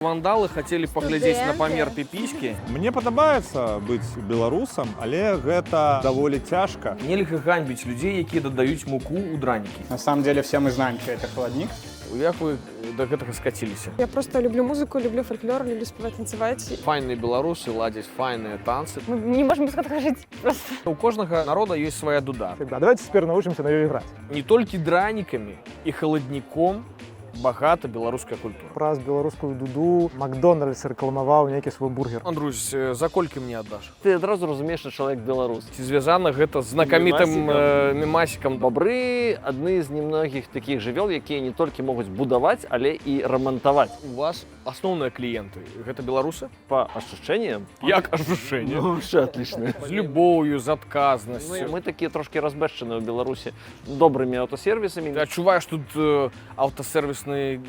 Вандалы хотели поглядзець на памер піпіські. Мне падабаецца быць беларусам, але гэта даволі цяжка. Нельга ганьбіць людзей, якія дадаюць муку ў дранікі. На самом деле все мы знаем, что это холодник. Як вы да гэтага скаціліся? Я просто люблю музыку, люблю фольклор, люблю спевать, танцевать. Файныя беларусы ладзяць файныя танцы. Мы не можем без этого жить просто. У кожнага народа ёсць свая дуда. Давайте теперь научимся на ее играть. Не толькі дранікамі і халадніком багата беларуская культура. Праз беларускую дуду Макдональдс рэкламаваў нейкі свой бургер. Андрусь, за колькі мне аддаш? Ты адразу разумееш, што чалавек беларус. Ці звязана гэта з знакамітым мемасікам? Бабры адны з немногіх такіх жывёл, якія не толькі могуць будаваць, але і рамантаваць. У вас асноўныя кліенты гэта беларусы? Па ашчэнням? Як ашчэнне? Вообще отлично. З любоўю, з адказнасцю. Мы такія трошкі разбэшчаныя ў Беларусі добрымі аўтасервісамі. Ты адчуваеш тут аўтасервісны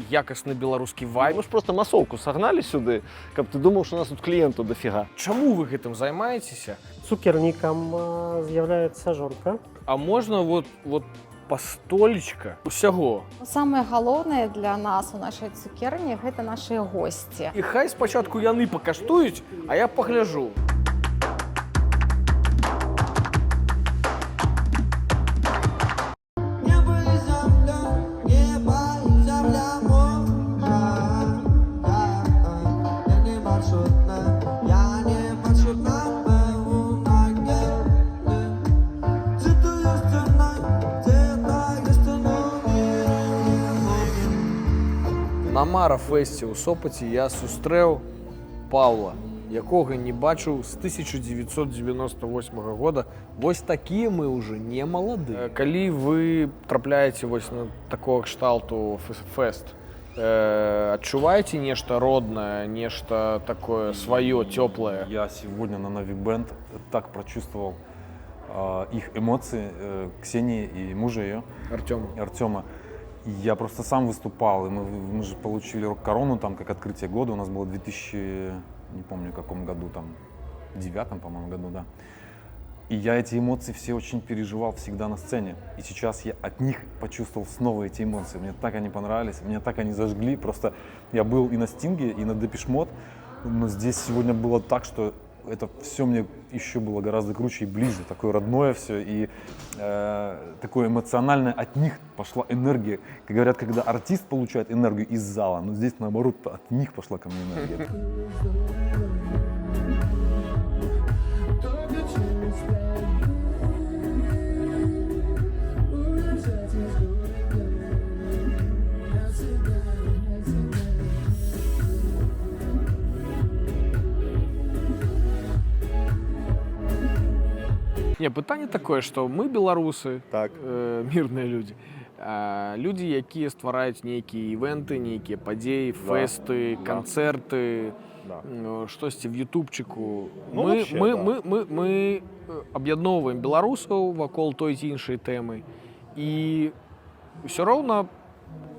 якасны беларускі вайб? Мы ж просто масоўку сагналі сюды, каб ты думаў, што у нас тут кліентаў дофіга. Чаму вы гэтым займаецеся? Цукернікам з'яўляецца жонка. А можна вот пастолечка усяго? Самае галоўнае для нас у нашай цукерні гэта нашыя госці. І хай спачатку яны пакаштуюць, а я пагляжу. На Мара-фэсце ў Сопаце я сустрэў Паўла, якога не бачыў з 1998 года. Вось такія мы ўжо не малады. Калі вы трапляеце вось на такого кшталту фэст, адчуваеце нешта роднае, нешта такое сваё, тёплае? Я сегодня на Нави Бенд так прочувствовал их эмоции, Ксении и мужа ее, Артема. Я просто сам выступал, и мы же получили рок-корону, там, как открытие года. У нас было в 2000, не помню, в каком году, там, 9-м, по-моему, году, да. И я эти эмоции все очень переживал всегда на сцене. И сейчас я от них почувствовал снова эти эмоции. Мне так они понравились, меня так они зажгли. Просто я был и на Стинге, и на Депеш Мод, но здесь сегодня было так, что это все мне еще было гораздо круче и ближе, такое родное все, и такое эмоциональное. От них пошла энергия. Как говорят, когда артист получает энергию из зала, но здесь наоборот, от них пошла ко мне энергия. Не, пытанне такое, што мы беларусы, Так. Мірныя людзі. Людзі, якія ствараюць нейкія івенты, нейкія падзеі, фэсты, канцэрты, штосьці в ютубчыку. Мы аб'ядноўваем беларусаў вакол той ці іншай тэмы і ўсё роўна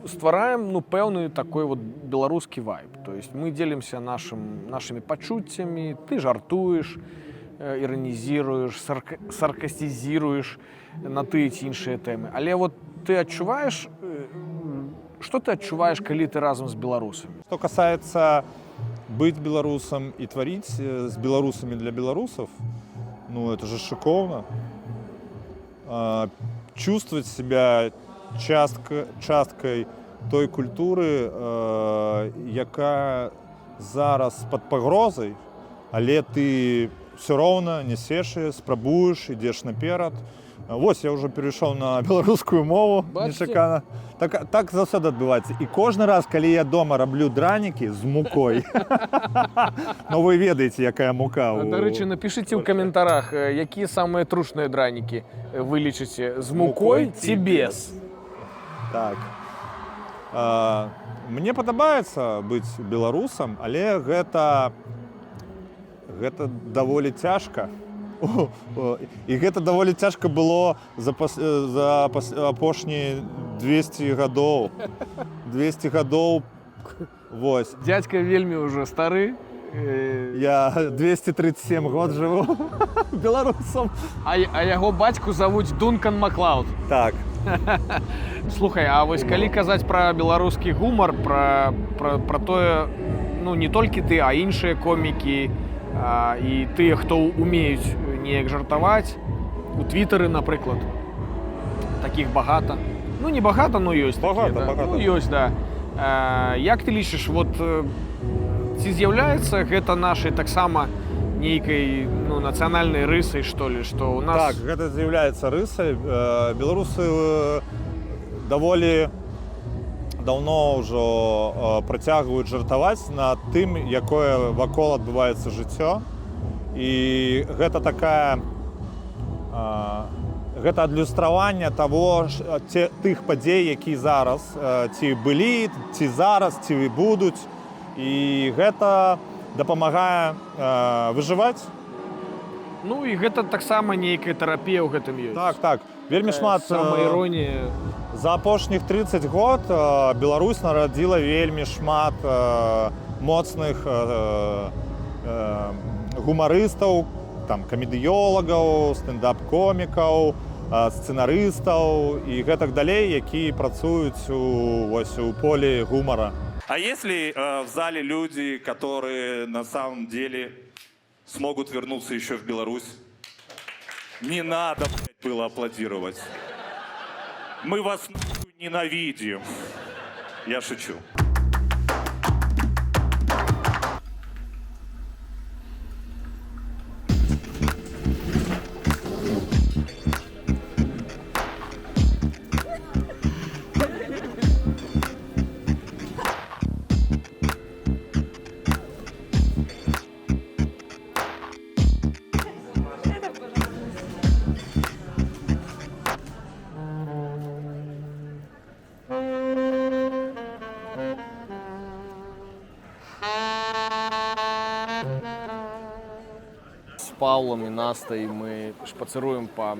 ствараем пэўны такой вот беларускі вайб. То есть мы дзелімся нашымі пачуццямі, ты жартуеш, іранізіруеш, саркастызіруеш на тыя ці іншыя тэмы. Але вот ты адчуваеш, што ты адчуваеш, калі ты разам з беларусамі? Что касается быть белорусом и творить с белорусами для белорусов, ну это же шиковно. Чувствовать себя часткой той культуры, яка зараз пад пагрозай, але ты все роўна несеш, спрабуеш, ідзеш наперад. Вось я ўжо перайшоў на беларускую мову нечакана. Так заўсёды адбываецца. І кожны раз, калі я дома раблю дранікі з мукой, ну вы ведаеце, якая мука. Дарэчы, напішыце ў каментарах, якія самыя трушныя дранікі вы лічыце, з мукой ці без? Так. Мне падабаецца быць беларусам, але гэта даволі цяжка. І гэта даволі цяжка было за апошнія 200 гадоў. 200 гадоў. Вось. Дядька вельмі ўжо стары. Я 237 год жыву беларусам. А яго бацьку завуць Дункан Маклауд. Так. Слухай, а вось калі казаць пра беларускі гумар, пра тое, ну не толькі ты, а іншыя комікі і тыя, хто умеюць неяк жартаваць. У твітары, напрыклад, такіх багата. Ну не багата, но ёсць такія, да? Багата. Ну ёсць, да. Як ты лічыш, вот ці з'яўляецца гэта нашай таксама нейкай нацыянальнай рысай, што ли, што у нас... Так, гэта з'яўляецца рысай. Беларусы даволі даўно ўжо працягваюць жартаваць над тым, якое вакол адбываецца жыццё. І гэта такая... Гэта адлюстраванне таго, тых падзей, які зараз ці былі, ці зараз, ці будуць. І гэта дапамагае выжываць. Ну і гэта таксама нейкая тэрапія ў гэтым ёсць. Так. Вельмі шмат... Самаіронія. За апошніх 30 год Беларусь нарадзіла вельмі шмат моцных гумарыстаў, там, камедыёлагаў, стендап-комікаў, сцэнарыстаў і гэтак далей, які працуюць у полі гумара. А если в зале люди, которые на самом деле смогут вернуться еще в Беларусь? Не надо, блядь, было аплодировать. Мы вас ненавидим. Я шучу. З Павлом і Настай мы шпацыруем па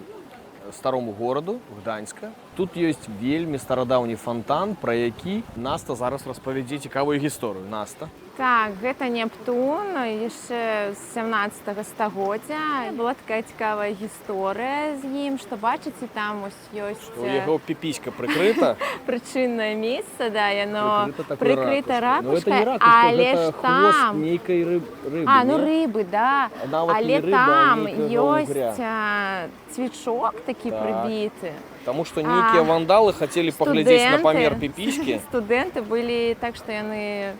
старому гораду Гданьска. Тут ёсць вельмі старадаўні фонтан, пра які Наста зараз распавядзе цікавую гісторыю. Наста. Так, гэта Нептун, яшчэ з 17 стагоддзя. Была такая цікавая гісторыя з ім, што бачыце, там ёсць... У яго піпіська прыкрыта. Прычыннае месца, да, яно прыкрыта ракушкай, але ж там... нейкай рыбы. Ну рыбы, да. Але там ёсць цвічок такі прыбіты. Таму што нейкія вандалы хацелі паглядзець на памер піпіські. Студэнты былі так, што яны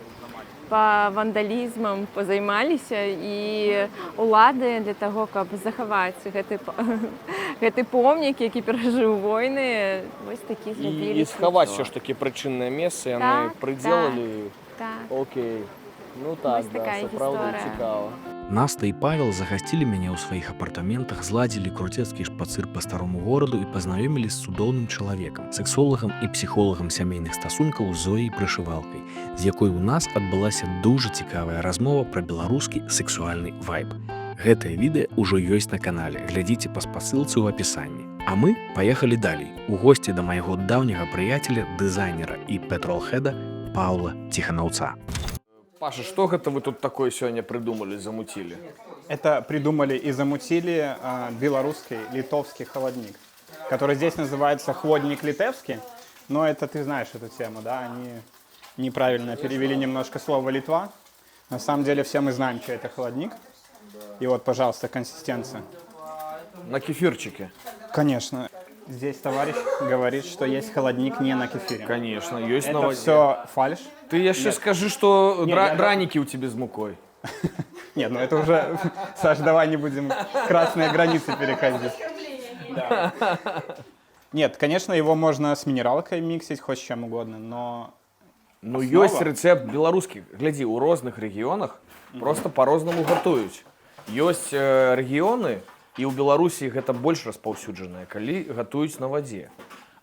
па вандалізмам пазаймаліся, і улады для таго, каб захаваць гэты помнік, які перажыў войны, вось такі зрабілі. І схаваць ўсё ж такі прычыннае месца, яны прыдзелалі. Окей. Ну так, да, сапраўды цікава. Наста і Павел загасцілі мяне ў сваіх апартаментах, зладзілі круцецкі шпацыр па старому гораду і пазнаёмілі з цудоўным чалавекам, сексолагам і псіхолагам сямейных стасункаў Зояй Прышывалкай, з якой у нас адбылася дужа цікавая размова пра беларускі сексуальны вайб. Гэтае відэа ўжо ёсць на канале, глядзіце па спасылцы ў апісанні. А мы паехалі далей, у госці да майго даўняга прыяцеля, дызайнера і петролхеда Паўла Ціханаўца. Паша, что это вы тут такое сегодня придумали, замутили? Это придумали и замутили белорусский литовский холодник, который здесь называется хлодник литевский, но это ты знаешь эту тему, да? Они неправильно перевели немножко слово Литва. На самом деле все мы знаем, что это холодник. И вот, пожалуйста, консистенция. На кефирчике? Конечно. Здесь товарищ говорит, что есть холодник не на кефире. Конечно, есть на воде. Это все фальшь. Ты еще скажи, что драники у тебя с мукой. Нет, ну это уже... Саш, давай не будем красные границы переходить. Нет, конечно, его можно с минералкой миксить, хоть с чем угодно, но... Ну, есть рецепт белорусский. Гляди, у разных регионах просто по-разному готовят. Есть регионы, и у Беларусі гэта больш распаўсюджанае, калі гатуюць на вадзе.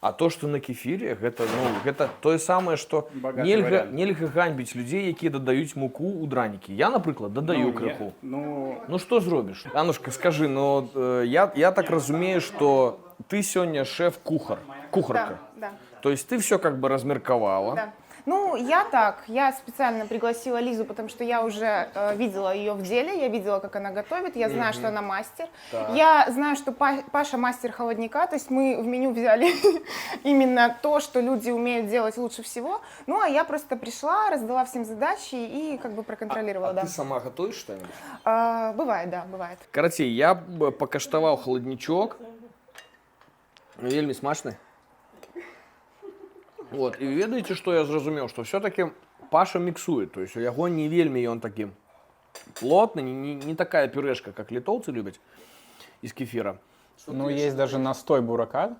А то, што на кефіре, гэта тое самае, што нельга ганьбіць людзей, якія дадаюць муку ў дранікі. Я, напрыклад, дадаю крыху. Ну што зробіш? Анушка, скажы, я так разумею, што ты сёння шэф-кухар, кухарка. Да. То есть ты все как бы размерковала. Да. Ну, я специально пригласила Лизу, потому что я уже видела ее в деле, я видела, как она готовит, я знаю, что она мастер. Так. Я знаю, что Паша мастер холодника, то есть мы в меню взяли именно то, что люди умеют делать лучше всего. Ну, а я просто пришла, раздала всем задачи и как бы проконтролировала, да. Ты сама готовишь что-нибудь? Бывает, да, бывает. Карацей, я покаштаваў хладнічок. Вельмі смачны. Вот. І ведаеце, што я зразумеў, што все-таки Паша міксуе, то есть у яго не вельмі ён такі плотны, не такая пюрешка, как литовцы любят из кефира. Ну, есть даже настой бурака,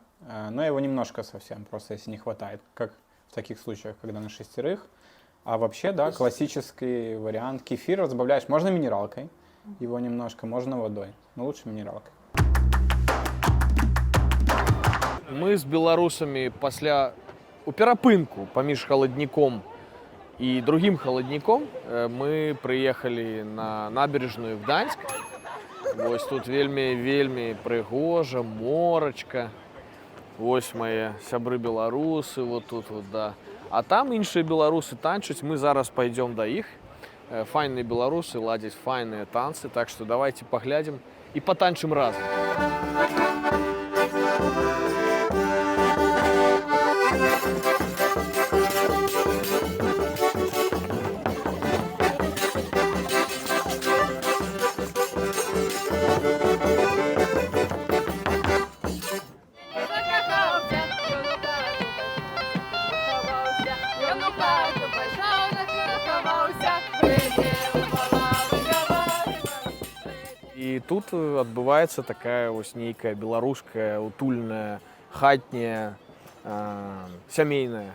но его немножко совсем, просто если не хватает, как в таких случаях, когда на 6. А вообще, да, классический вариант кефира разбавляешь, можно минералкой, его немножко, можно водой, но лучше минералкой. Мы с беларусамі пасля у перапынку паміж халадніком і другим халадніком мы прыехалі на набережную в Гданьск. Вось тут вельмі прыгожа, морачка. Вось мае сябры беларусы, вот тут вот, да. А там іншыя беларусы танчаць, мы зараз пойдем да іх. Файныя беларусы ладзяць файныя танцы, так што давайте паглядзім і патанчым разам. І тут адбываецца такая вось нейкая беларуская утульная, хатняя, сямейная,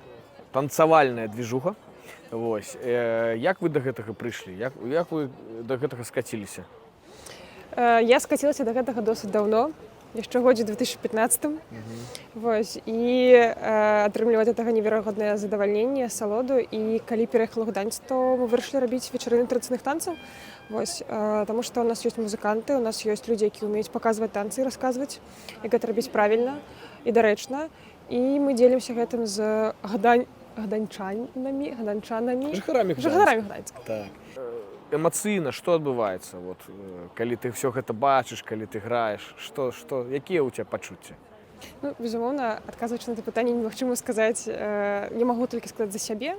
танцавальная движуха. Вось. Як вы да гэтага прыйшлі? Як вы да гэтага скаціліся? Я скацілася да гэтага досыць даўно, яшчэ годзе 2015. Вось. І атрымліваць гэтага неверагоднае задавальненне, асалоду. І калі пераехала ў Гданьск, то мы вырашылі рабіць вечарыны традыцыйных танцаў. Вось, таму што ў нас ёсць музыканты, у нас ёсць людзі, які ўмеюць паказваць танцы і расказваць, як гэта рабіць правільна і дарэчна. І мы дзелімся гэтым з гданчанамі, жыхарамі Гданьска. Так. Эмацыйна што адбываецца? Вот, калі ты ўсё гэта бачыш, калі ты граеш, якія ў цябе пачуцці? Ну, безумоўна, адказваючы на гэта пытанне немагчыма сказаць, не магу толькі сказаць за сябе.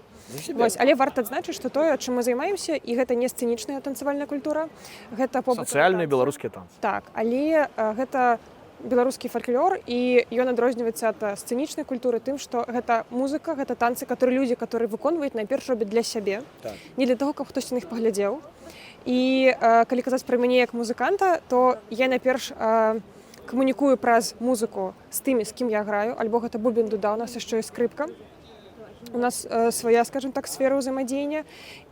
Вось, але варта адзначыць, што тое, чым мы займаемся, і гэта не сцэнічная танцавальная культура, гэта сацыяльныя беларускія танцы. Так, але гэта беларускі фальклор, і ён адрозніваецца ад сцэнічнай культуры тым, што гэта музыка, гэта танцы, людзі, которые выконваюць, найперш робяць для сябе, не для того, каб хтось на іх паглядзеў. І калі казаць пра мяне як музыканта, то я найперш камунікую праз музыку з тымі, з кім я граю, альбо гэта бубен дуда, у нас яшчэ ёсць скрыпка. У нас свая, скажем так, сфера ўзаемадзеяння.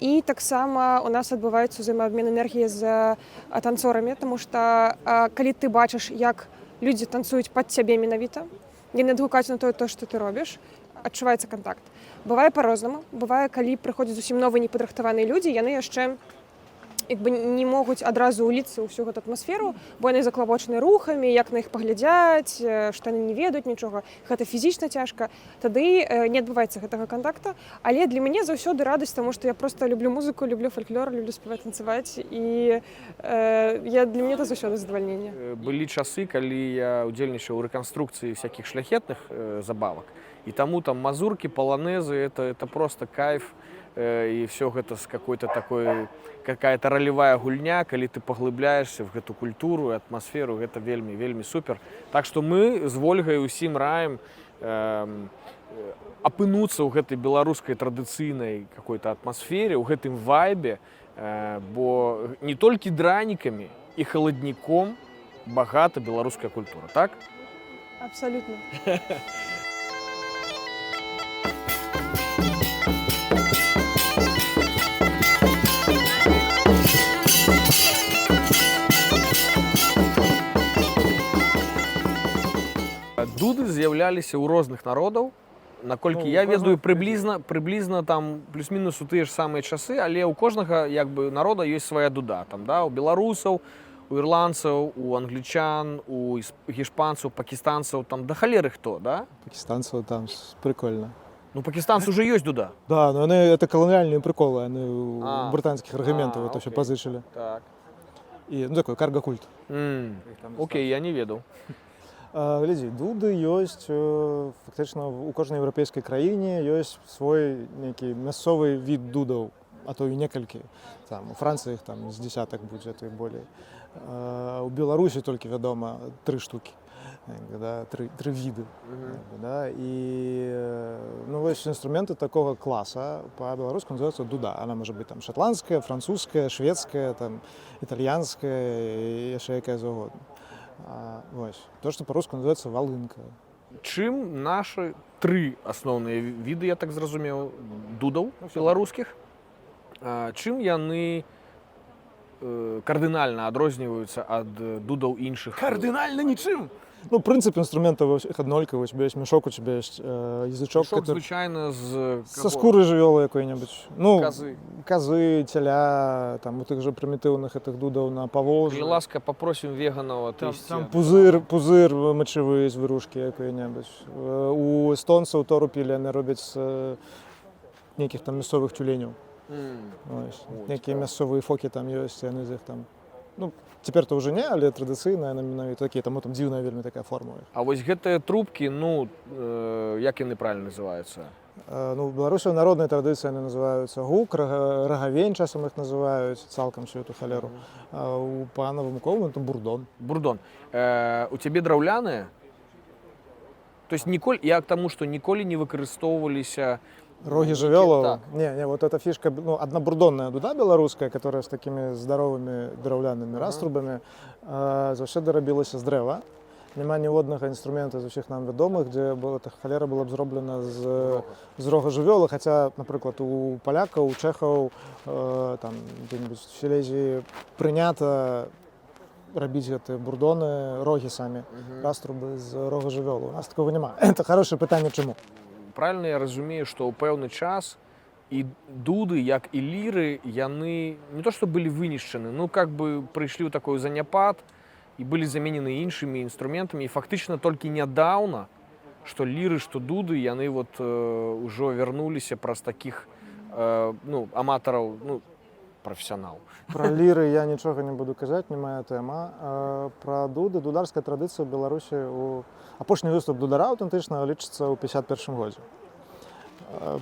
І таксама у нас адбываецца ўзаемаабмен энергіі з танцорамі, таму што калі ты бачыш, як людзі танцуюць пад цябе менавіта, яны адгукаюць на тое, што ты робіш, адчуваецца кантакт. Бывае па-рознаму, бывае, калі прыходзяць зусім новыя непадрыхтаваныя людзі, яны яшчэ не могуць адразу ўліцца ў ўсю гэту атмасферу, бо яны заклапочаны рухамі, як на іх паглядзяць, што яны не ведаюць нічога, гэта фізічна цяжка, тады не адбываецца гэтага кантакта. Але для мяне заўсёды радасць, таму што я проста люблю музыку, люблю фальклор, люблю спяваць, танцаваць, і для мяне это заўсёды задавальненне. Былі часы, калі я удзельнічаў у рэканструкцыі всякіх шляхетных забавак, і таму там мазуркі, паланезы, это просто кайф. И все гэта с какой-то такой, какая-то ролевая гульня, калі ты паглыбляешься в гэту культуру и атмосферу, гэта вельмі супер. Так что мы з Вольгай усім раім апынуцца ў гэтай беларускай традыцыйнай какой-то атмасфере, ў гэтым вайбе, бо не толькі дранікамі і халадніком багата беларуская культура, так? Абсолютно. Дуды з'яўляліся ў розных народаў, наколькі я ведаю, прыблізна там плюс-мінус у тыя ж самыя часы, але ў кожнага як бы народа ёсць свая дуда. Там, да, у беларусаў, у ірландцаў, у англічан, у гішпанцаў, пакістанцаў, там да халеры хто, да? Пакістанцаў там прикольна. Ну, пакистанцы уже есть дуда. Да, но это колониальные приколы, они у британских региментов это все окей. позычили. Так. И, ну, такой карго-культ. Окей, я не ведаў. Глядзі, дуды ёсць фактычна у кожнай еўрапейскай краіне ёсць свой нейкі мясцовы від дудаў, а то і некалькі. Там, у Францыі іх там з десятак будзе, то і болей. У Беларусі толькі вядома 3 штукі. Да, 3 віды. Да, і ну, вось інструменты такого класа по-беларуску называются дуда. Она можа быць там шотландская, французская, шведская, там, італьянская і яшчэ якая заўгодна. Вось. То, што па-руску называется валынка. Чым нашы 3 асноўныя віды, я так зразумеў, дудаў беларускіх, чым яны кардынальна адрозніваюцца ад дудаў іншых? Кардынальна нічым! Ну, принцип инструмента у всех однольковый. У тебя есть мешок, у тебя есть язычок. Мешок, звычайно, со скуры живёлы какой-нибудь. Ну, козы, теля, там, у тых же примитивных этих дудов на Поволжье. Калі ласка, попросим веганова. Там пузыр мочевый з вирушки какой-нибудь. У эстонцев тору пили, они робят с неких там мясцовых тюленей. Некие мясцовые фоки там есть, они из их там, ну, цяпер-то уже не, але традыцыйная менавіта такія, таму там дзіўная вельмі такая форма. А вось гэтыя трубкі, ну, як яны правильно называюцца? Ну, в Беларусі народнай традыцыі яны называюцца гук, рагавень часам іх называюць, цалкам всю эту халеру. А у па-навуковым это бурдон. Бурдон. У цябе драўляныя? То есть я к тому, што ніколі не выкарыстоўваліся роги жывёлаў? Не, вот эта фишка, ну, однобурдонная дуда беларуская, которая с такими здоровыми драўлянымі раструбамі, заўсёды рабілася з дрэва. Няма ніводнага інструмента з усіх нам вядомых, дзе эта халера была б зроблена з рога жывёлы, хаця, напрыклад, у палякаў, у чэхаў, там, дзе-нибудь в Сілезіі прынята рабіць гэтыя бурдоны, рогі самі, раструбы з рога жывёлы. У нас такого няма. Это хорошее пытанне, чаму? Правильно я разумею, што ў пэўны час і дуды, як і ліры, яны не то што былі вынішчаны, ну как бы прыйшлі ў такой заняпад і былі заменены іншымі інструментамі. І фактычна толькі нядаўна, што ліры, што дуды, яны вот ўжо вярнуліся праз такіх ну, аматараў, ну, прафесіянал. Про ліры я нічога не буду казаць, не моя тэма. Про дуды, дударская традыцыя ў Беларусі. Апошні выступ дудара аўтэнтычнага лічыцца ў 51 годзе.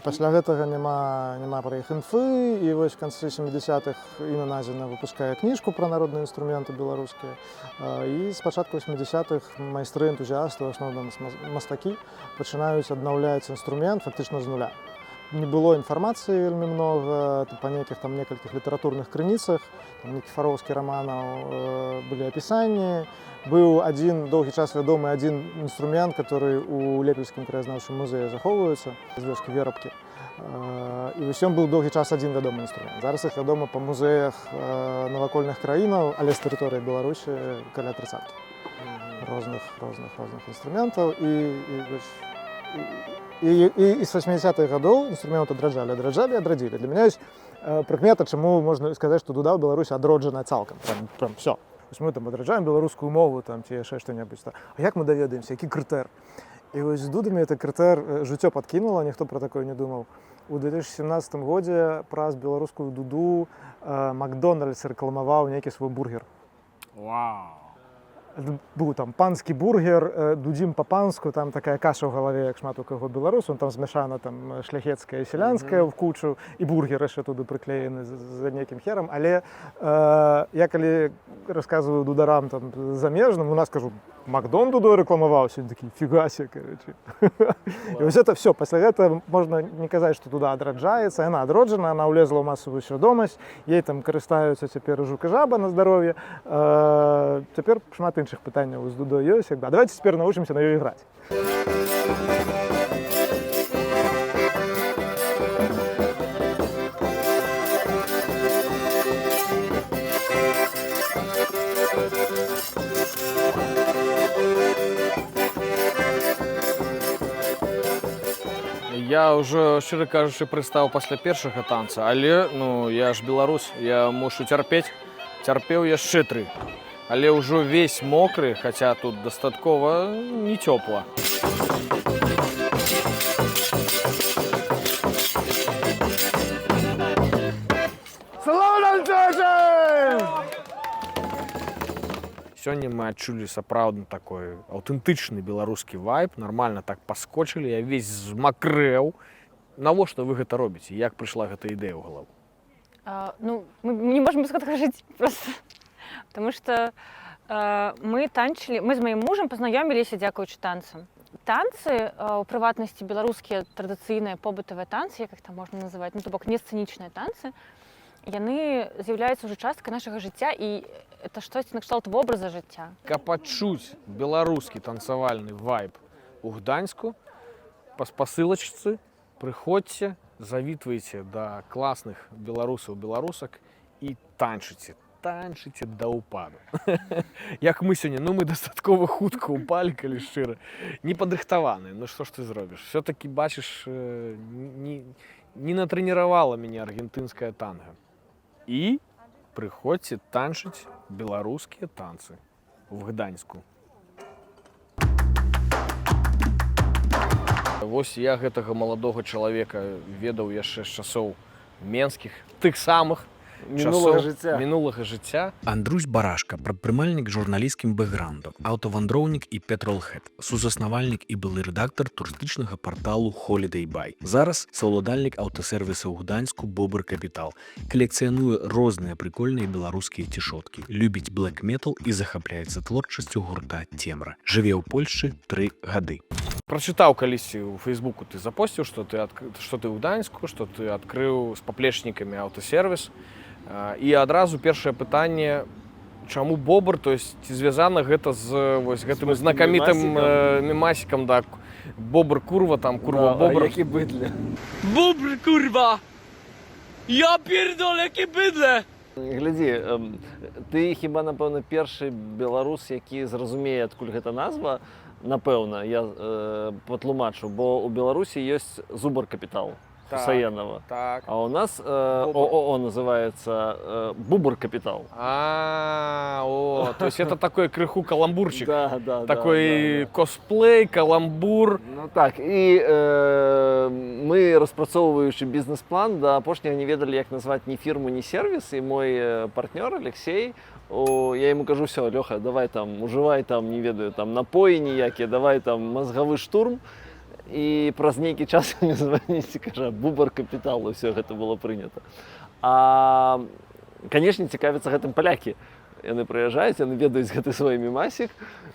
Пасля гэтага няма пра іх інфы, і вось в канцы 70-х Інна Назіна выпускае кніжку пра народныя інструменты беларускія. І з пачатку 80-х майстры энтузіасты, в асноўным мастакі, пачынаюць аднаўляць інструмент фактычна з нуля. Не было інфармацыі вельмі много, па нейкіх там некалькіх літаратурных крыніцах, там Никифоровскі раманаў былі апісанні. Быў адзін доўгі час вядомы адзін інструмент, который у Лепельскім краязнаўчым музеі захоўваецца, з вёскі Верабкі. І вось ён быў доўгі час адзін вядомы інструмент. Зараз іх вядома па музеях навакольных краінаў, але з тэрыторыі Беларусі каля 30 розных інструментаў. І з 80-х гадоў інструменты адраджалі, адрадзілі. Для мяне ёсць прыкмета, чаму можна сказаць, што дуда ў Беларусі адроджаная цалкам. Прям всё. Мы там адраджаем беларускую мову, там, ці яшчэ што-небудзь. А як мы даведаемся, які крытэр? І вось з дудамі это крытэр жыццё падкінула, ніхто пра такое не думаў. У 2017 годзе праз беларускую дуду Макдональдс рэкламаваў нейкі свой бургер. Вау! Быў там панскі бургер, дудзім па-панску, там такая каша ў галаве, як шмат у каго беларусу, там змяшана там шляхецкая і сялянская ў кучу, і бургер яшчэ туды прыклеены з нейкім херам. Але я калі расказваю дударам там замежным, у нас кажу, Макдон дудой рэкламаваўся, ён такі, фігася, кароче. І вось это все. Пасля гэта можна не казаць, што дуда адраджаецца, яна адроджана, она ўлезла ў масавую свядомасць, ей там карыстаюцца цяпер жук і жаба на здароўе. Цяпер шмат іншых пытанняў з дудой ёсць. Давайте цяпер навучымся на ёй іграць. Я ўжо, шчыра кажучы, прыстаў пасля першага танца, але, ну, я ж беларус, я мушу цярпець. Цярпеў яшчэ 3. Але ўжо весь мокры, хаця тут дастаткова не цёпла. Сёння мы адчулі сапраўдны такой аўтэнтычны беларускі вайб, нармальна так паскочылі, я весь змакрэў. Навошта вы гэта робіце? Як прыйшла гэта ідэя ў галаву? Ну, мы не можем без этого жить просто. Потому что мы танчили, мы с моим мужем познакомились, дзякуючы танцам. Танцы, у прыватнасці беларускія традыцыйныя побытавыя танцы, як іх там можна называць, ну, то бок не сцэнічныя танцы, яны з'яўляюцца ўжо часткай нашага жыцця, і это штосьці накшталт вобраза жыцця. Каб адчуць беларускі танцавальны вайб у Гданьску, па спасылачцы прыходзьце, завітвайце да класных беларусаў-беларусак і танчыце да ўпаду. Як мы сёння, ну мы дастаткова хутка ўпалі, калі шчыра, не падрыхтаваныя, ну што ж ты зробіш? Все-таки, бачыш, не натрэніравала мяне аргентынская танга. І прыходзьце танчыць беларускія танцы в Гданьску. Вось я гэтага маладога чалавека ведаў яшчэ з часоў менскіх, тых самых мінулага жыцця. Андрусь Барашка, прадпрымальнік з журналісцкім бэкграўндам, аўтавандроўнік і петролхед, сузаснавальнік і былы рэдактар турыстычнага парталу Holiday Buy. Зараз саўладальнік аўтасервіса ў Гданьску Бобр Капітал. Калекцыянуе розныя прыкольныя беларускія цішоткі, любіць блэк-метал і захапляецца творчасцю гурта Цемра. Жыве ў Польшчы 3 гады. Прачытаў калісьці ў Фейсбуку, ты запосціў, што ты ў Гданьску, што ты адкрыў з паплечнікамі аўтасервіс. І адразу першае пытанне, чаму Бобр, то есть ці звязана гэта з вось гэтым знакамітым мемасікам, да, Бобр курва, там курва Бобр. Які быдле. Бобр курва! Я пірдол, які быдле! Глядзі, ты хіба, напэўна, першы беларус, які зразумее, адкуль гэта назва, напэўна, я патлумачу, бо ў Беларусі ёсць Зубр Капітал. Саенова. Так. А у нас ООО называется Бубр Капитал. То есть это такой крыху каламбурчик. Да. Такой косплей, каламбур. Ну так, і мы, распрацоўваючы бізнес-план, да апошняга не ведалі, як назваць ні фірму, ні сервіс, і мой партнёр Алексей, я ему кажу, все, Лёха, давай там, ужывай там, не ведаю, там напоі ніякія, давай там мозгавы штурм. І праз нейкі час мне званіць, кажа, Бубр Капітал, і ўсё гэта было прынята. А, канешне, цікавяцца гэтым палякі. Яны прыязджаюць, яны ведаюць гэты свой мемасік,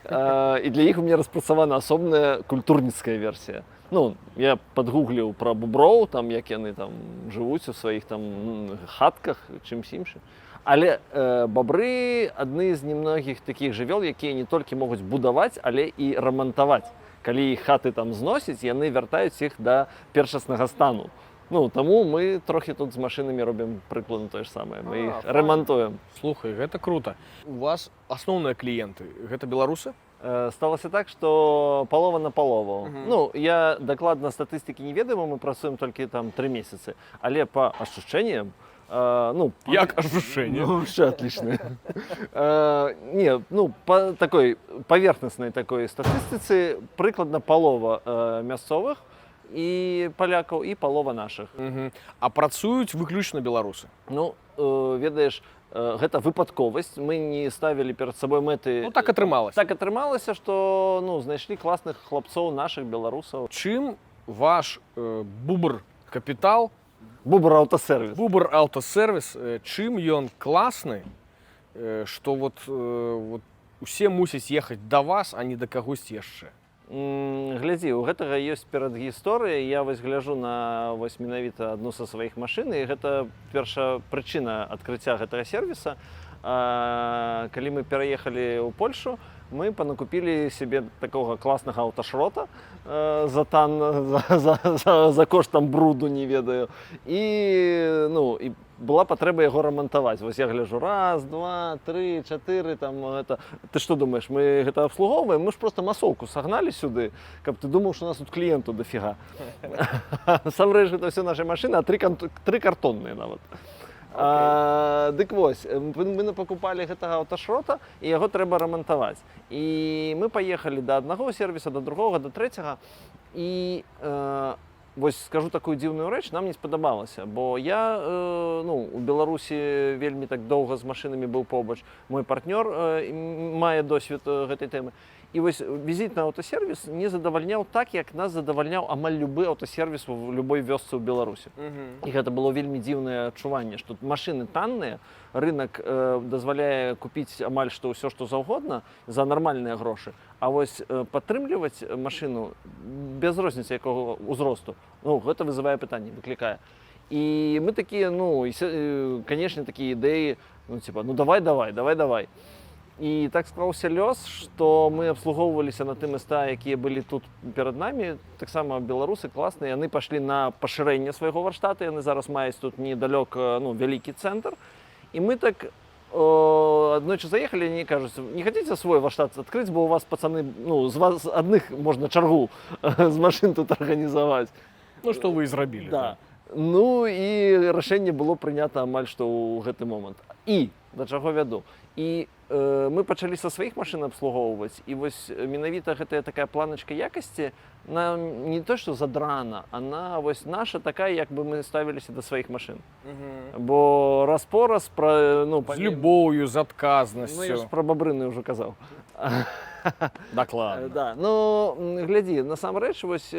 і для іх у меня распрацавана асобная культурніцкая версія. Ну, я падгугліў пра буброў, там, як яны там жывуць у сваіх там хатках, чымсь іншым. Але бабры адны з немногіх такіх жывёл, якія не толькі могуць будаваць, але і рамантаваць. Калі іх хаты там зносяць, яны вяртаюць іх да першаснага стану. Ну, таму мы трохі тут з машынамі робім прыкладна тое ж самае. Мы іх рамантуем. Слухай, гэта круто. У вас асноўныя кліенты, гэта беларусы? Сталася так, што палова на палову. Ну, я дакладна статыстыкі не ведаю, мы працуем толькі там 3 месяцы. Але па ашчучэнням, ну, як ощущение? Ну, все отлично. Не, ну, по такой поверхностной такой статистицы прыкладна палова мясцовых і палякаў і палова нашых. А працуюць выключна беларусы? Ну, ведаеш, гэта выпадковасць. Мы не ставілі перад сабой мэты. Ну, так атрымалася. Так атрымалася, што, ну, знайшлі класных хлапцоў нашых беларусаў. Чым ваш Бубр Капітал, Бубр аўтасервіс. Бубр аўтасервіс, чым ён класны, што вот усе мусяць ехаць да вас, а не да кагосьці яшчэ? Глядзі, у гэтага ёсць перадгісторыя. Я вось гляжу на вось менавіта адну са сваіх машын, і гэта першая прычына адкрыцця гэтага сервіса. Калі мы пераехалі ў Польшу, мы панакупілі себе такога класнага аўташрота за коштам бруду, не ведаю. І, ну, і была патрэба яго рамантаваць. Вось я гляжу, 1, 2, 3, 4, там, гэта... Ты што думаеш, мы гэта абслугоўваем? Мы ж проста масоўку сагналі сюды, каб ты думаў, што у нас тут кліенту дофіга. Насамрэч, гэта ўсё наша машына, а 3 картонныя нават. Дык вось, мы напакупалі гэтага аўташрота, і яго трэба рамантаваць. І мы паехалі да аднаго сервіса, да другога, да трэцяга, і вось скажу такую дзіўную рэч, нам не спадабалася, бо я у Беларусі вельмі так доўга з машынамі быў побач. Мой партнёр мае досвед гэтай тэмы. І вось візіт на аўтасервіс не задавальняў так, як нас задавальняў амаль любы аўтасервіс у любой вёсцы ў Беларусі. І гэта было вельмі дзіўнае адчуванне, што машыны танныя, рынок дазваляе купіць амаль што ўсё, што заўгодна за нармальныя грошы. А вось падтрымліваць машыну без розніцы якога ўзросту, гэта вызывае пытанне, выклікае. І мы такія, канешне, такія ідэі, давай. І так склаўся лёс, што мы абслугоўваліся на тым места, якія былі тут перад намі, таксама беларусы класныя, яны пашлі на пашырэнне свайго варштата, яны зараз маюць тут недалёк вялікі цэнтр. І мы так аднойчы заехалі, они кажуць, не хотите свой варштат адкрыць, бо у вас пацаны, з вас адных можна чаргу з машын тут арганізаваць. Што вы і зрабілі. Да. І рашэнне было прынята амаль што ў гэты момант. І да чаго вяду. І мы пачалі са сваіх машын абслугоўваць, і вось менавіта гэтая такая планачка якасці, не то што задрана, она вось наша такая, як бы мы ставіліся да сваіх машын. Бо раз-пораз з любоўю, з адказнасцю. Я ж пра бабрыны ўжо казаў. Дакладна. Да. Глядзі, насамрэч, вось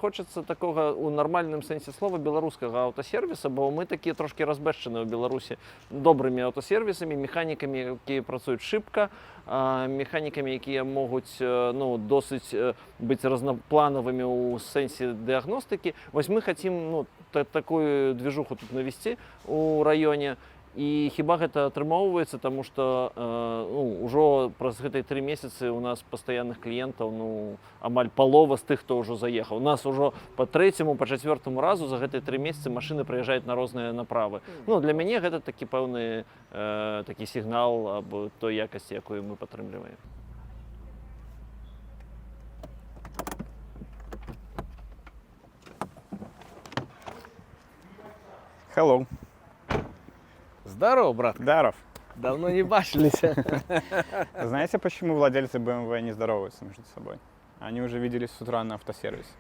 хочацца такога ў нармальным сэнсе слова беларускага аўтасервіса, бо мы такія трошкі разбэшчаныя ў Беларусі добрымі аўтасервісамі, механікамі, якія працуюць шыбка, механікамі, якія могуць досыць быць разнапланавымі ў сэнсе дыягностыкі. Вось мы хацім такую движуху тут навесці ў раёне. І хіба гэта атрымоўваецца, таму што ўжо праз гэтыя 3 месяцы у нас пастаянных кліентаў амаль палова з тых, хто ўжо заехаў. У нас ужо па 3-му, па 4-му разу за гэтыя 3 месяцы машыны прыязджаюць на розныя направы. Для мяне гэта такі пэўны такі сігнал аб той якасці, якую мы падтрымліваем. Hello. Здорово, брат. Здоров. Давно не бачились. Знаете, почему владельцы BMW не здороваются между собой? Они уже виделись с утра на автосервисе.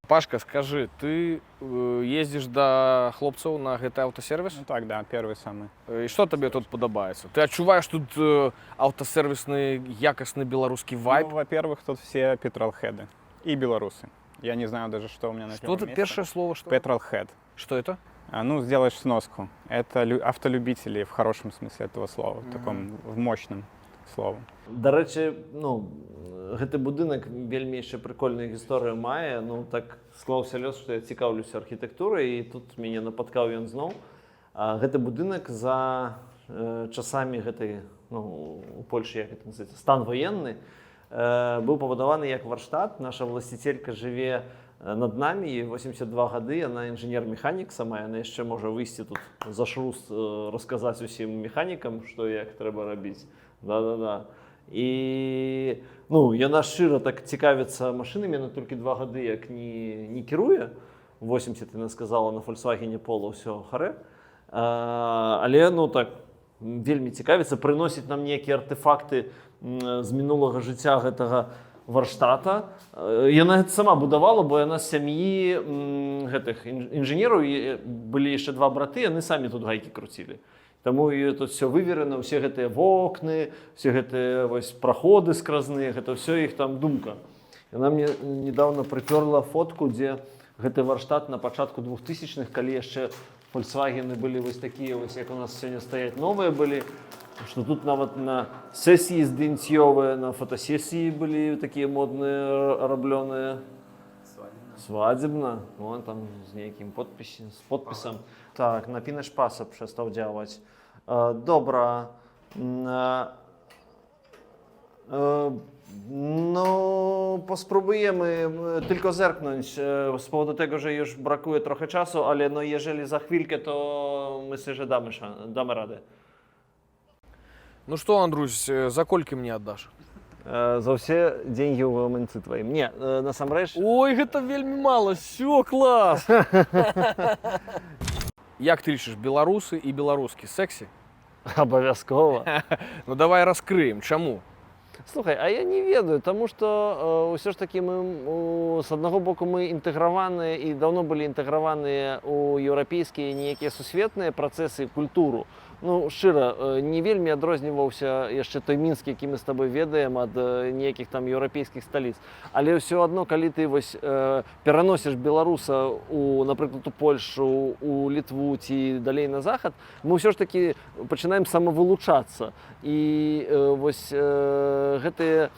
Пашка, скажи, ты ездишь до хлопцаў на гэты аўтасервіс? Так, да, первый самый. І што табе тут падабаецца? Ты адчуваеш тут аўтасервісны якасны беларускі вайб? Во-первых, тут все петролхеды и белорусы. Я не знаю даже, что у меня на первом месте. Что это первое слово? Петролхед. Что это? Сделаешь сноску. Это автолюбители в хорошем смысле этого слова, в таком в мощном слове. До рэчы, гэты будынак вельмі яшчэ прыкольную гісторыю мае. Так склаўся лёс, што я цікаўлюся архітэктурай, і тут мяне напаткаў ён зноў. Гэты будынак за часамі гэтай, у Польшы, як гэта называецца, стан военны, быў пабудаваны як варштат. Наша власцічелька жыве над намі, ей 82 гады, яна інжынер-механік сама, яна яшчэ можа выйсці тут за шруст, расказаць усім механікам, што як трэба рабіць. Да. І яна шчыра так цікавіцца машынамі, яна толькі 2 гады як не кіруе. 80 яна сказала на Volkswagen Polo, ўсё харе. Але так вельмі цікавіцца, прыносіць нам нейкія артефакты з мінулага жыцця гэтага варштата. Яна гэта сама будавала, бо яна з сям'і гэтых інжынераў, былі яшчэ 2 браты, яны самі тут гайкі круцілі. Таму тут все выверена, усе гэтыя вокны, все гэтыя праходы скразныя, гэта ўсё іх там думка. Яна мне недавно прыпёрла фотку, дзе гэты варштат на пачатку 2000-х, калі яшчэ Volkswagen былі такія, як у нас сёння стаяць новыя былі, што тут нават на сесіі здымцёвыя, на фотосесіі былі такія модныя раблёныя. Свадебна. Там з нейкім подпісам. Так, на пінаш-паса przestał działać. Dobra. Pospróbujemy tylko zerknąć z powodu tego, że już brakuje trochę czasu, ale jeżeli za chwilkę, to myślę, że damy radę. Ну што, Андрусь, за колькі мне аддаш? За ўсе деньги ў гаманцы тваім. Не, насамрэч... Ой, гэта вельмі мала, всё, клас! Як ты лічыш, беларусы і беларускі сэксі? Абавязкова. Давай раскрыем, чаму? Слухай, а я не ведаю, тому што ўсё ж такі мы з аднаго боку мы інтэграваныя і даўно былі інтэграваныя ў еўрапейскія нейкія сусветныя працэсы і культуру. Ну, шчыра, не вельмі адрозніваўся яшчэ той Мінск, які мы з табой ведаем ад нейкіх там еўрапейскіх сталіц. Але ўсё адно, калі ты вось пераносіш беларуса у, напрыклад, у Польшу, у Літву ці далей на захад, мы ўсё ж такі пачынаем самавылучацца. І вось гэтыя,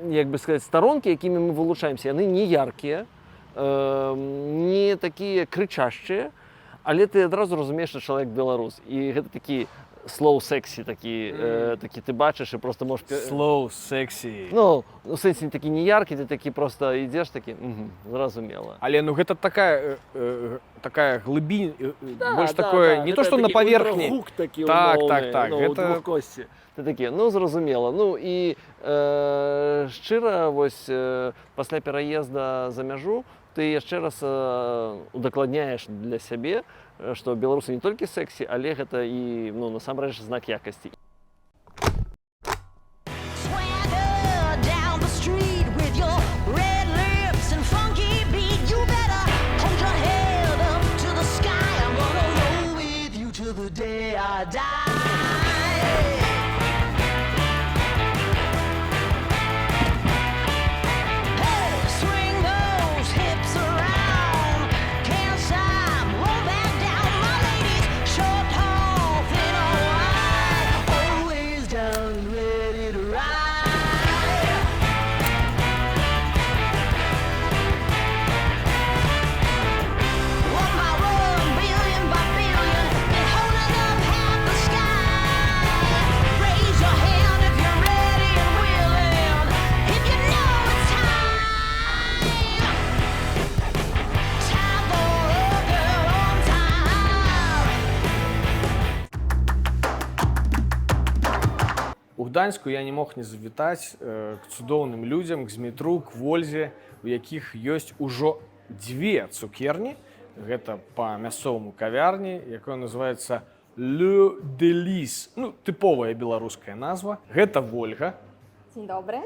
як бы сказаць, старонкі, якімі мы вылучаемся, яны не яркія, не такія крычашчыя, але ты адразу разумееш, што чалавек беларус. І гэта такі slow sexy, такі ты бачыш і просто можаш... Slow sexy. Ну, у сэнсе такі не яркі, ты такі просто ідзеш такі, зразумела. Але ну гэта такая глыбінь, больш такое, не то, што на паверхні. Гук такі так, умоўны, двухкосці. Ты такі, ну, зразумела. Ну, і шчыра, вось, пасля пераезда за мяжу, ты яшчэ раз удакладняеш для сябе, што беларусы не толькі сэксі, але гэта і, ну, насамрэч знак якасці. У Гданьску я не мог не завітаць к цудоўным людзям, к Змітру, к Вользе, у якіх ёсць ужо 2 цукерні. Гэта па мясцоваму кавярні, якая называецца Le Délice. Ну, тыповая беларуская назва. Гэта Вольга. Dzień dobry.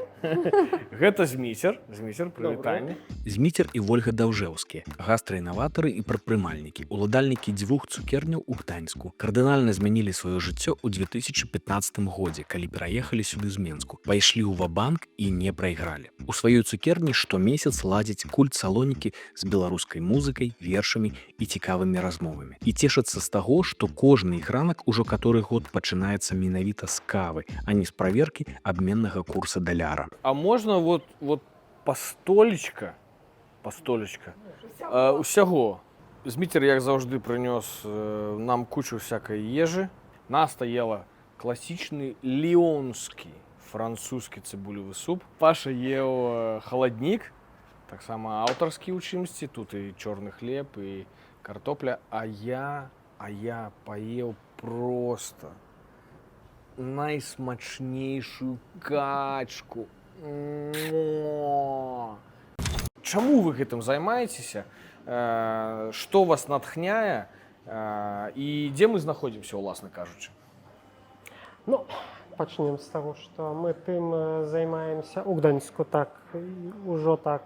Гэта Зміцер. Зміцер, прывітанне. Зміцер і Вольга Даўжэўскія, гастраінаватары і прадпрымальнікі, уладальнікі 2 цукерняў у Гданьску. Кардынальна змянілі сваё жыццё ў 2015 годзе, калі пераехалі сюды з Менску. Пайшлі ў ва-банк і не прайгралі. У сваёй цукерні штомесяц ладзяць культ-салонікі з беларускай музыкай, вершамі і цікавымі размовамі. І цешацца з таго, што кожны іх ранак ужо каторы год пачынаецца менавіта з кавы, а не з праверкі абменнага курса даляра. А можна вот пастолечка усяго. Зміцер, як заўжды, прынёс нам кучу всякай ежы. Нас стаяла класічны ліонскі французскі цыбулевы суп. Паша еў халаднік, таксама аўтарскі ў чымсьці, тут і чорны хлеб, і картопля. А я паеў просто найсмачнейшую качку. Чаму вы гэтым займаецеся? Што вас натхняе? І дзе мы знаходзімся, уласна кажучы? Ну, пачнем з таго, што мы тым займаемся ў Гданьску так, ужо так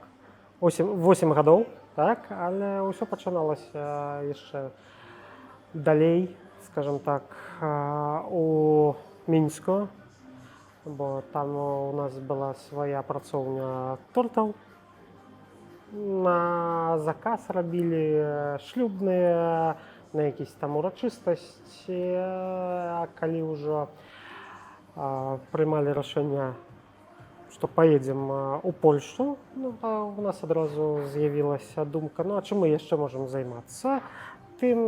8 гадоў, так, але ўсё пачыналася яшчэ далей, скажем так, у Мінску, бо там у нас была свая працоўня тортаў. На заказ рабілі шлюбныя, на якісь там урачыстасці, а калі ўжо прымалі рашэнне, што паедзем у Польшу, ну, у нас адразу з'явілася думка, ну а чым мы яшчэ можам займацца? Тым,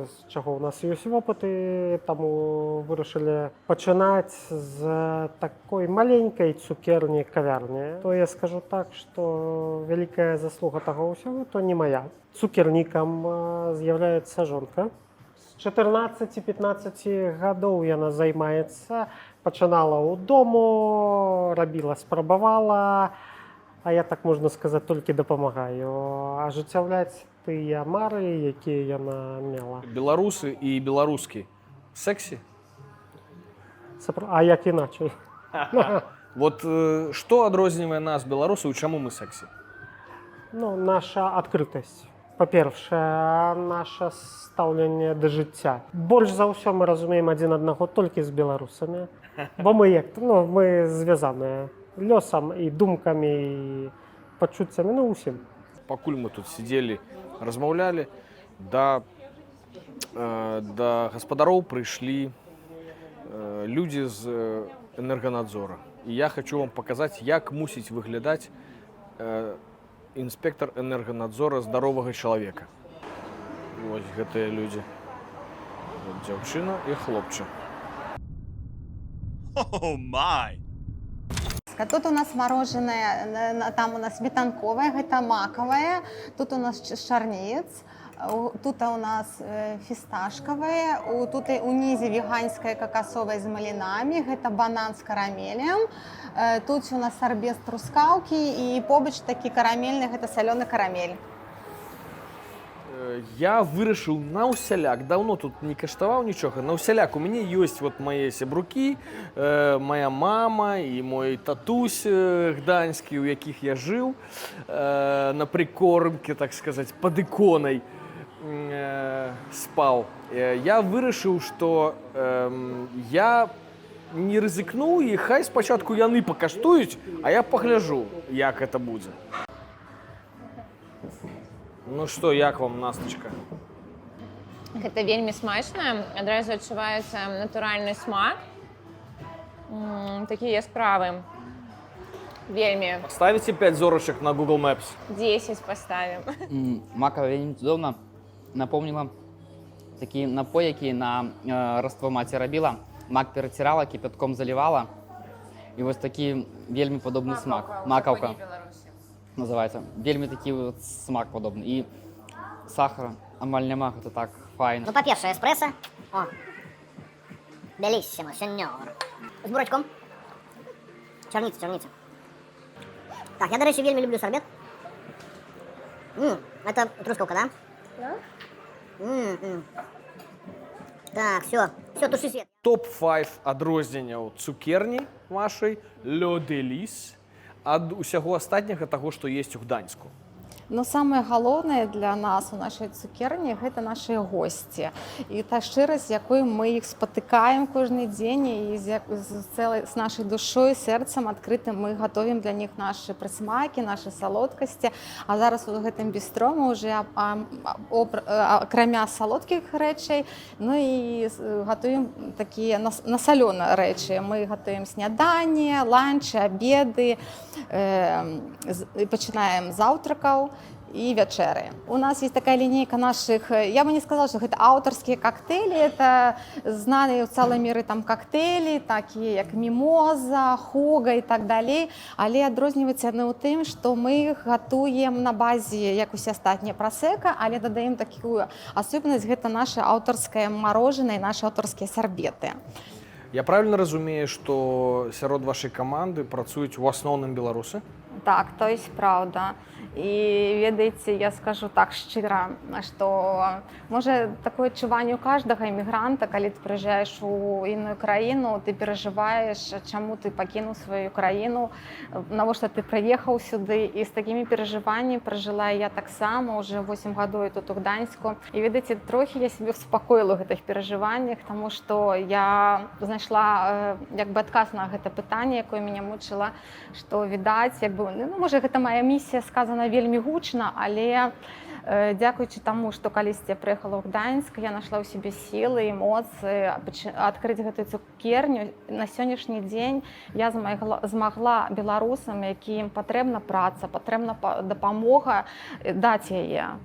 з чаго ў нас ёсць вопыты, таму вырашылі пачынаць з такой маленькай цукерні кавярні. То я скажу так, што вялікая заслуга таго ўсяго, то не мая. Цукернікам з'яўляецца жонка. З 14-15 гадоў яна займаецца, пачынала ў дому, рабіла, спрабавала, а я, так можна сказаць, толькі дапамагаю ажыццяўляць тыя мары, якія яна мела. Беларусы і беларускі сэксі? А як іначе? Вот што адрознівае нас, беларусаў, і чаму мы сексі? Ну, наша адкрытасць. Па-першае, наше стаўленне да жыцця. Больш за ўсё мы разумеем адзін аднаго толькі з беларусамі. Бо мы мы звязаныя лёсам і думкамі, і пачуццямі, ну, усім. Пакуль мы тут сидзелі, размаўлялі, да гаспадароў прыйшлі людзі з энерганадзора. І я хочу вам паказаць, як мусіць выглядаць інспектор энерганадзора здаровага чалавека. Вось гэтыя людзі. Дзяўчына і хлопчык. О май! Тут у нас мороженое, там у нас сметанковое, это маковое, тут у нас шарниец, тут у нас фисташковое, тут унизе веганское кокосовое с малинами, это банан с карамелем, тут у нас сорбет с трускавки и побач такі карамельных, это соленый карамель. Я вырашыў на ўсяляк, даўно тут не каштаваў нічога, на ўсяляк у мяне ёсць вот мае сябрукі, моя мама і мой татусь гданьскі, у якіх я жыў на прикормке, так сказаць, пад іконай спаў. Я вырашыў, што я не рызыкну, і хай спачатку яны пакаштуюць, а я пагляджу, як гэта будзе. Ну што, як вам, Настачка? Гэта вельмі смачна, адразу адчуваецца натуральны смак. Такі яскравы. Вельмі. Ставіце 5 зорачак на Google Maps? 10 поставім. Макава вельмі цудоўна. Напомніла такі напой, які на раство маці рабіла. Мак перацірала, кіпятком залівала. І вось такі вельмі падобны смак. Макаўка. Называется. Вельмі такі вот смак подобный. И сахара амаль няма, это так файно. Ну, по-перше, эспрессо. О, белиссимо, сеньор. С бурачком. Черница, черница. Так, я, до речі, вельмі люблю сорбет. Это трускавка, да? Да. Так, все, туши свет. Топ-5 адрозненняў цукерні вашай Le Délice ад усяго астатняга таго, што есть у Гданьску. Но самое галоўнае для нас у нашай цукерні гэта нашыя госці. І та шчырасць, якой мы іх спатыкаем кожны дзень і з нашай душой, сэрцам адкрытым мы гатовім для них нашы прысмакі, нашы салодкасці. А зараз у гэтым бістро мы уже акрамя салодкіх рэчай, ну і гатуем такія насалёныя рэчы. Мы гатуем сняданне, ланчы, абеды, пачынаем з заўтракаў и вечеры. У нас есть такая линейка наших, я бы не сказала, что это авторские коктейли, это знанные в целом мире там коктейли, такие как мимоза, хуга и так далее, але адрозніваюцца яны ў тым, што мы іх гатуем на базе, як усе астатнія прасека, але дадаем такую асобнасць, гэта наше аўтарскае мороженое і наши аўтарскія сарбеты. Я правильно разумею, што сярод вашай каманды працуюць у асноўным беларусы? Так, то есть правда. И ведаеце, я скажу так шчыра, што можа такое адчуванне у каждага эмігранта, калі ты прыязджаеш у інную краіну, ты перажываеш, чаму ты пакінуў сваю краіну, навошта ты прыехаў сюды, і з такімі перажываннямі пражыла я таксама уже 8 гадоў тут у Гданьску. І ведаеце, трохі я сябе успакоіла ў гэтых перажываннях, таму што я знайшла як бы адказ на гэта пытанне, якое мяне мучыла, што відаць, як бы, ну, можа, гэта моя місія сказана вельмі гучна, але дзякуючы таму, што калісьці я прыехала ў Гданьск, я нашла ў сябе сілы, эмоцыі, адкрыць гэтую цукерню. На сённяшні дзень я змагла беларусам, якім патрэбна праца, патрэбна дапамога, даць яе.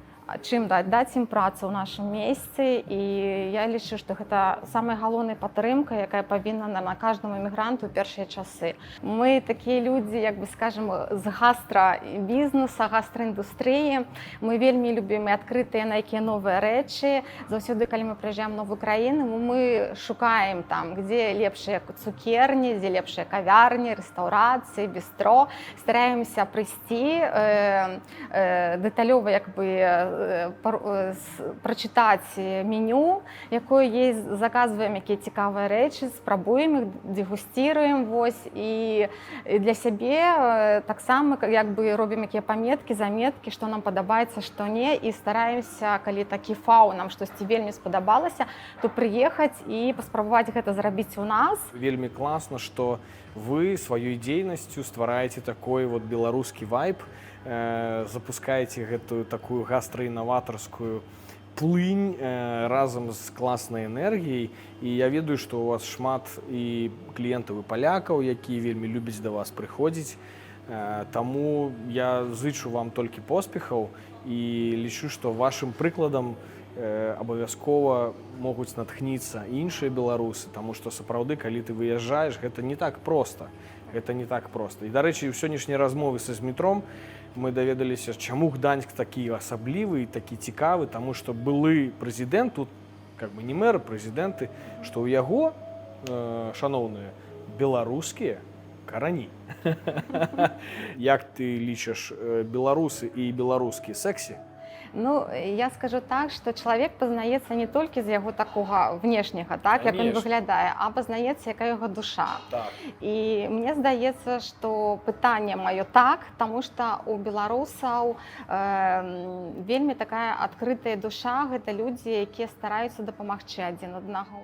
Чым даць ім працу ў нашым месцы, і я лічу, што гэта самая галоўная падтрымка, якая павінна на кожнаму эмігранту ў першыя часы. Мы такія людзі, як бы скажем, з гастра-бізнеса, гастраіндустрыі. Мы вельмі любім і адкрытыя на якія новыя рэчы. Заўсёды, калі мы прыязджаем в новую краіну, мы шукаем там, дзе лепшыя цукерні, дзе лепшыя кавярні, рэстаўрацыі, бістро. Стараемся прыйсці дэталёва, як бы прачытаць меню, якое есть, заказваем якія цікавыя рэчы, спрабуем іх, дэгусціруем, вось, і для сябе таксама як бы робім якія паметкі, заметкі, што нам падабаецца, што не, і стараемся, калі такі фау нам штосьці вельмі спадабалася, то прыехаць і паспрабаваць гэта зрабіць у нас. Вельмі класна, што вы сваёй дзейнасцю ствараеце такой вот беларускі вайб, запускаеце гэтую такую гастраінаватарскую плынь разам з класнай энергіяй. І я ведаю, што у вас шмат і кліентаў і палякаў, якія вельмі любяць да вас прыходзіць. Таму я зычу вам толькі поспехаў і лічу, што вашым прыкладам абавязкова могуць натхніцца іншыя беларусы, таму што сапраўды, калі ты выязджаеш, гэта не так проста. Гэта не так проста. І, дарэчы, у сённяшняй размовы са Змітром мы даведаліся, чаму Гданьск такі асаблівы і такі цікавы, таму што былы прэзідэнт, тут как бы не мэр, прэзідэнты, што ў яго, шаноўныя, беларускія карані. Як ты лічыш, беларусы і беларускі сэксі? Ну, я скажу так, што чалавек пазнаецца не толькі з яго такога внешняга, так, як ён выглядае, а пазнаецца, якая яго душа. І мне здаецца, што пытанне маё так, таму што у беларусаў вельмі такая адкрытая душа, гэта людзі, якія стараюцца дапамагчы адзін аднаго.